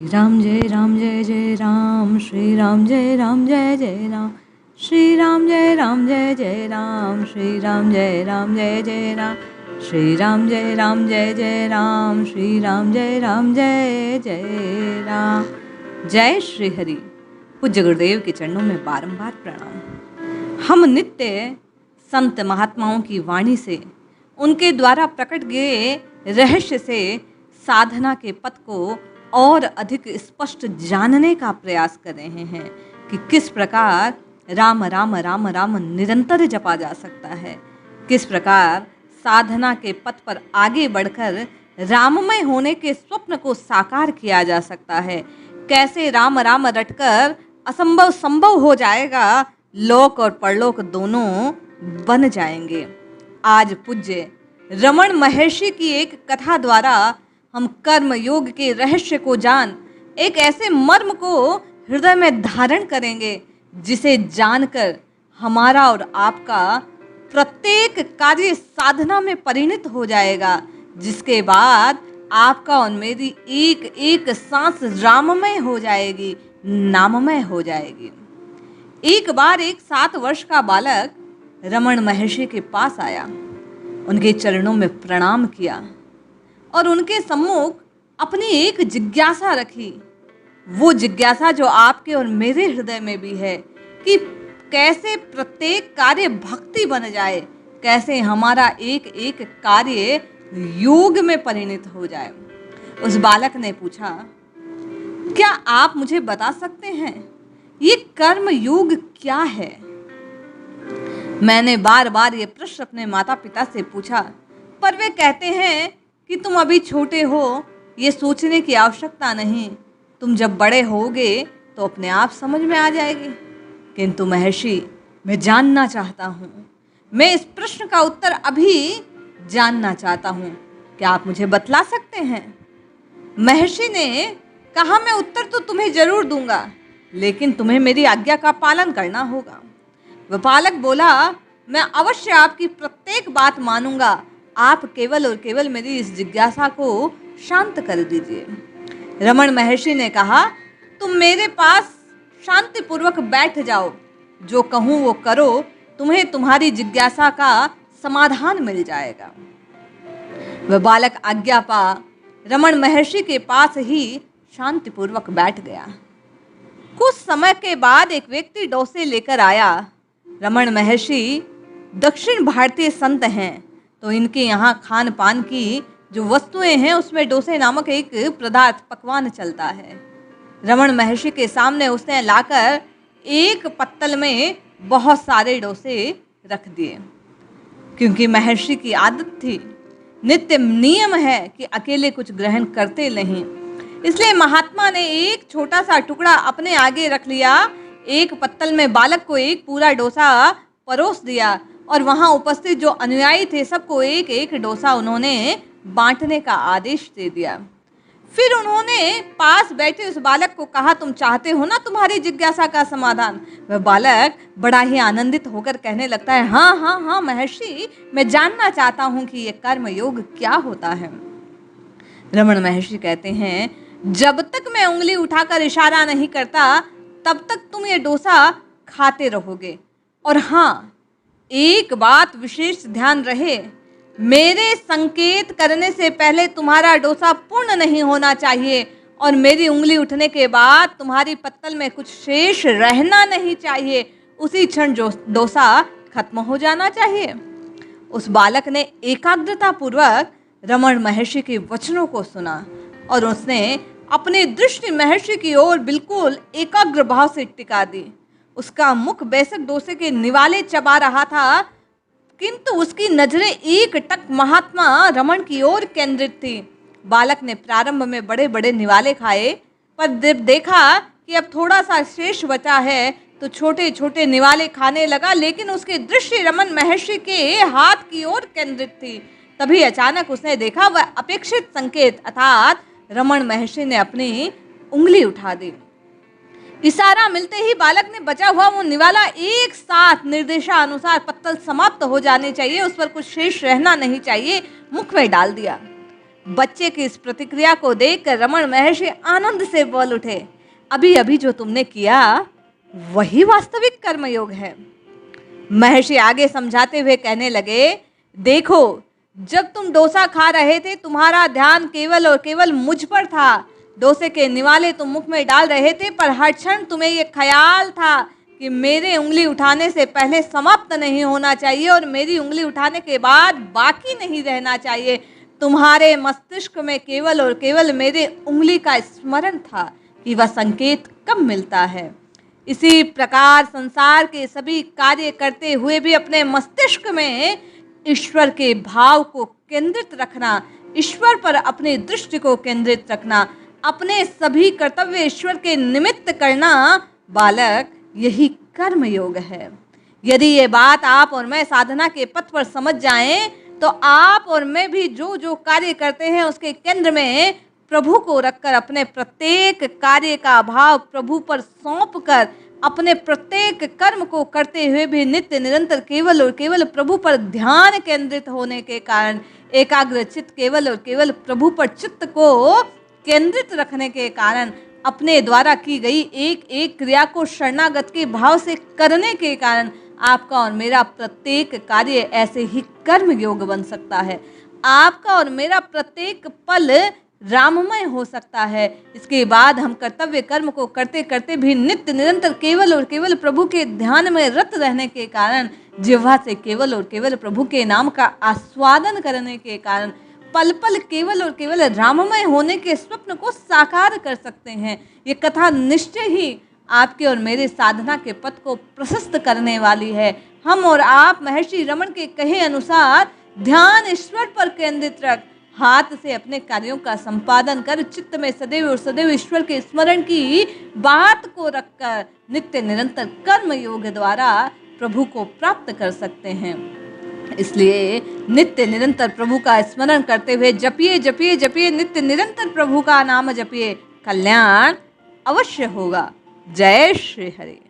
राम जय जय राम, श्री राम जय जय राम, श्री राम जय जय राम, श्री राम जय जय राम, श्री राम जय जय राम, श्री राम जय जय राम। जय श्री हरि। पूज्य गुरुदेव के चरणों में बारंबार प्रणाम। हम नित्य संत महात्माओं की वाणी से, उनके द्वारा प्रकट गए रहस्य से साधना के पथ को और अधिक स्पष्ट जानने का प्रयास कर रहे हैं कि किस प्रकार राम राम राम राम निरंतर जपा जा सकता है, किस प्रकार साधना के पथ पर आगे बढ़कर राममय होने के स्वप्न को साकार किया जा सकता है, कैसे राम राम रटकर असंभव संभव हो जाएगा, लोक और परलोक दोनों बन जाएंगे। आज पूज्य रमण महर्षि की एक कथा द्वारा हम कर्म योग के रहस्य को जान एक ऐसे मर्म को हृदय में धारण करेंगे जिसे जानकर हमारा और आपका प्रत्येक कार्य साधना में परिणत हो जाएगा, जिसके बाद आपका और मेरी एक एक सांस राममय हो जाएगी, नाममय हो जाएगी। एक बार एक 7 वर्ष का बालक रमण महर्षि के पास आया, उनके चरणों में प्रणाम किया और उनके सम्मुख अपनी एक जिज्ञासा रखी। वो जिज्ञासा जो आपके और मेरे हृदय में भी है कि कैसे प्रत्येक कार्य भक्ति बन जाए, कैसे हमारा एक एक कार्य योग में परिणत हो जाए। उस बालक ने पूछा, क्या आप मुझे बता सकते हैं ये कर्म योग क्या है? मैंने बार बार ये प्रश्न अपने माता पिता से पूछा, पर वे कहते हैं कि तुम अभी छोटे हो, ये सोचने की आवश्यकता नहीं, तुम जब बड़े होगे तो अपने आप समझ में आ जाएगी। किंतु महर्षि, मैं जानना चाहता हूँ, मैं इस प्रश्न का उत्तर अभी जानना चाहता हूँ, क्या आप मुझे बतला सकते हैं? महर्षि ने कहा, मैं उत्तर तो तुम्हें जरूर दूंगा, लेकिन तुम्हें मेरी आज्ञा का पालन करना होगा। वह बालक बोला, मैं अवश्य आपकी प्रत्येक बात मानूंगा, आप केवल और केवल मेरी इस जिज्ञासा को शांत कर दीजिए। रमण महर्षि ने कहा, तुम मेरे पास शांतिपूर्वक बैठ जाओ, जो कहूँ वो करो, तुम्हें तुम्हारी जिज्ञासा का समाधान मिल जाएगा। वह बालक आज्ञा पा रमण महर्षि के पास ही शांतिपूर्वक बैठ गया। कुछ समय के बाद एक व्यक्ति डोसे लेकर आया। रमण महर्षि दक्षिण भारतीय संत हैं, तो इनके यहाँ खान पान की जो वस्तुएं हैं उसमें डोसे नामक एक पदार्थ पकवान चलता है। रमण महर्षि के सामने उसने लाकर एक पत्तल में बहुत सारे डोसे रख दिए, क्योंकि महर्षि की आदत थी, नित्य नियम है कि अकेले कुछ ग्रहण करते नहीं, इसलिए महात्मा ने एक छोटा सा टुकड़ा अपने आगे रख लिया। एक पत्तल में बालक को एक पूरा डोसा परोस दिया और वहां उपस्थित जो अनुयायी थे सबको एक एक डोसा उन्होंने बांटने का आदेश दे दिया। फिर उन्होंने पास बैठे उस बालक को कहा, तुम चाहते हो ना तुम्हारी जिज्ञासा का समाधान? वह बालक बड़ा ही आनंदित होकर कहने लगता है, हाँ हाँ हाँ महर्षि, मैं जानना चाहता हूँ कि ये कर्म योग क्या होता है। रमण महर्षि कहते हैं, जब तक मैं उंगली उठाकर इशारा नहीं करता तब तक तुम ये डोसा खाते रहोगे, और हाँ, एक बात विशेष ध्यान रहे, मेरे संकेत करने से पहले तुम्हारा डोसा पूर्ण नहीं होना चाहिए और मेरी उंगली उठने के बाद तुम्हारी पत्तल में कुछ शेष रहना नहीं चाहिए, उसी क्षण जो डोसा खत्म हो जाना चाहिए। उस बालक ने एकाग्रता पूर्वक रमण महर्षि के वचनों को सुना और उसने अपनी दृष्टि महर्षि की ओर बिल्कुल एकाग्र भाव से टिका दी। उसका मुख बेशक डोसे के निवाले चबा रहा था, किंतु उसकी नजरें एक टक महात्मा रमण की ओर केंद्रित थी। बालक ने प्रारंभ में बड़े बड़े निवाले खाए, पर जब देखा कि अब थोड़ा सा शेष बचा है तो छोटे छोटे निवाले खाने लगा, लेकिन उसकी दृष्टि रमण महर्षि के हाथ की ओर केंद्रित थी। तभी अचानक उसने देखा वह अपेक्षित संकेत अर्थात रमण महर्षि ने अपनी उंगली उठा दी। इशारा मिलते ही बालक ने बचा हुआ वो निवाला एक साथ निर्देशानुसार पत्तल समाप्त हो जाने चाहिए, उस पर कुछ शेष रहना नहीं चाहिए, मुख में डाल दिया। बच्चे की इस प्रतिक्रिया को देखकर रमण महर्षि आनंद से बोल उठे, अभी अभी जो तुमने किया वही वास्तविक कर्मयोग है। महर्षि आगे समझाते हुए कहने लगे, देखो, जब तुम डोसा खा रहे थे तुम्हारा ध्यान केवल और केवल मुझ पर था। डोसे के निवाले तुम मुख में डाल रहे थे, पर हर क्षण तुम्हें यह ख्याल था कि मेरे उंगली उठाने से पहले समाप्त नहीं होना चाहिए और मेरी उंगली उठाने के बाद बाकी नहीं रहना चाहिए। तुम्हारे मस्तिष्क में केवल और केवल मेरे उंगली का स्मरण था कि वह संकेत कब मिलता है। इसी प्रकार संसार के सभी कार्य करते हुए भी अपने मस्तिष्क में ईश्वर के भाव को केंद्रित रखना, ईश्वर पर अपनी दृष्टि को केंद्रित रखना, अपने सभी कर्तव्य ईश्वर के निमित्त करना, बालक, यही कर्म योग है। यदि ये बात आप और मैं साधना के पथ पर समझ जाएं, तो आप और मैं भी जो जो कार्य करते हैं उसके केंद्र में प्रभु को रखकर अपने प्रत्येक कार्य का भाव प्रभु पर सौंप कर अपने प्रत्येक कर्म को करते हुए भी नित्य निरंतर केवल और केवल प्रभु पर ध्यान केंद्रित होने के कारण, एकाग्र चित्त केवल और केवल प्रभु पर चित्त को केंद्रित रखने के कारण, अपने द्वारा की गई एक एक क्रिया को शरणागत के भाव से करने के कारण आपका और मेरा प्रत्येक कार्य ऐसे ही कर्म योग बन सकता है। आपका और मेरा प्रत्येक पल राममय हो सकता है। इसके बाद हम कर्तव्य कर्म को करते करते भी नित्य निरंतर केवल और केवल प्रभु के ध्यान में रत रहने के कारण, जिह्वा से केवल और केवल प्रभु के नाम का आस्वादन करने के कारण पल पल केवल और केवल राममय होने के स्वप्न को साकार कर सकते हैं। ये कथा निश्चय ही आपके और मेरे साधना के पथ को प्रशस्त करने वाली है। हम और आप महर्षि रमण के कहे अनुसार ध्यान ईश्वर पर केंद्रित रख, हाथ से अपने कार्यों का संपादन कर, चित्त में सदैव और सदैव ईश्वर के स्मरण की बात को रखकर नित्य निरंतर कर्म योग द्वारा प्रभु को प्राप्त कर सकते हैं। इसलिए नित्य निरंतर प्रभु का स्मरण करते हुए जपिए जपिए जपिए, नित्य निरंतर प्रभु का नाम जपिए, कल्याण अवश्य होगा। जय श्री हरि।